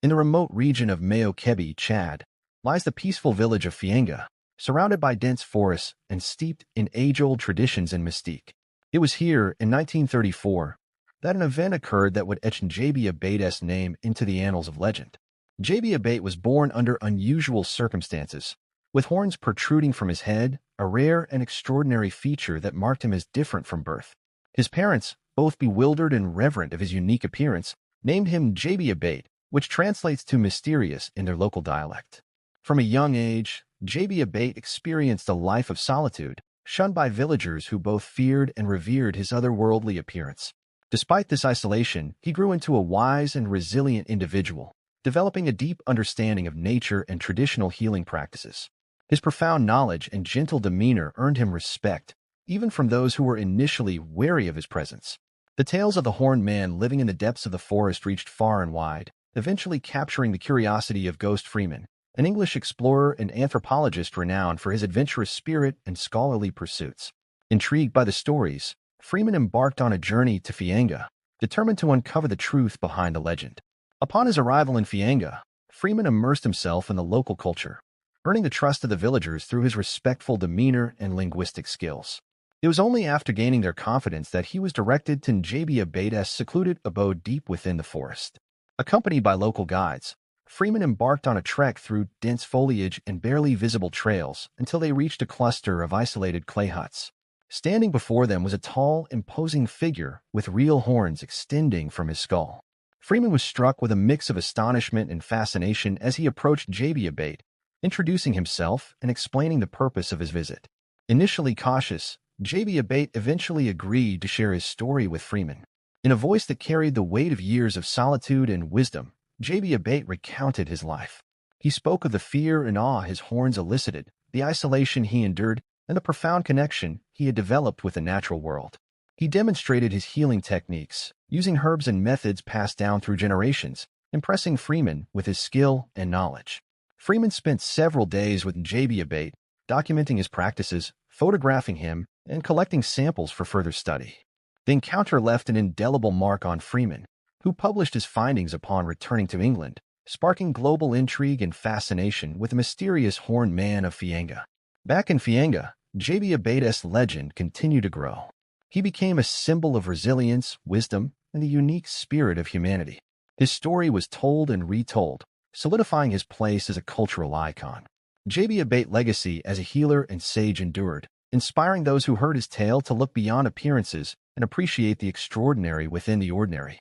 In the remote region of Mayo Kebi, Chad, lies the peaceful village of Fienga, surrounded by dense forests and steeped in age-old traditions and mystique. It was here, in 1934, that an event occurred that would etch Njabia Bâté's name into the annals of legend. Njabia Bâté was born under unusual circumstances, with horns protruding from his head, a rare and extraordinary feature that marked him as different from birth. His parents, both bewildered and reverent of his unique appearance, named him Njabia Bâté, which translates to mysterious in their local dialect. From a young age, Njabia Bâté experienced a life of solitude, shunned by villagers who both feared and revered his otherworldly appearance. Despite this isolation, he grew into a wise and resilient individual, developing a deep understanding of nature and traditional healing practices. His profound knowledge and gentle demeanor earned him respect, even from those who were initially wary of his presence. The tales of the horned man living in the depths of the forest reached far and wide, eventually capturing the curiosity of Ghost Freeman, an English explorer and anthropologist renowned for his adventurous spirit and scholarly pursuits. Intrigued by the stories, Freeman embarked on a journey to Fienga, determined to uncover the truth behind the legend. Upon his arrival in Fienga, Freeman immersed himself in the local culture, earning the trust of the villagers through his respectful demeanor and linguistic skills. It was only after gaining their confidence that he was directed to Njabia Bâté's secluded abode deep within the forest. Accompanied by local guides, Freeman embarked on a trek through dense foliage and barely visible trails until they reached a cluster of isolated clay huts. Standing before them was a tall, imposing figure with real horns extending from his skull. Freeman was struck with a mix of astonishment and fascination as he approached Njabia Bâté, introducing himself and explaining the purpose of his visit. Initially cautious, Njabia Bâté eventually agreed to share his story with Freeman. In a voice that carried the weight of years of solitude and wisdom, Njabia Bâté recounted his life. He spoke of the fear and awe his horns elicited, the isolation he endured, and the profound connection he had developed with the natural world. He demonstrated his healing techniques, using herbs and methods passed down through generations, impressing Freeman with his skill and knowledge. Freeman spent several days with Njabia Bâté, documenting his practices, photographing him, and collecting samples for further study. The encounter left an indelible mark on Freeman, who published his findings upon returning to England, sparking global intrigue and fascination with the mysterious horned man of Fienga. Back in Fienga, Njabia Bâté's legend continued to grow. He became a symbol of resilience, wisdom, and the unique spirit of humanity. His story was told and retold, solidifying his place as a cultural icon. Njabia Bâté's legacy as a healer and sage endured, inspiring those who heard his tale to look beyond appearances and appreciate the extraordinary within the ordinary.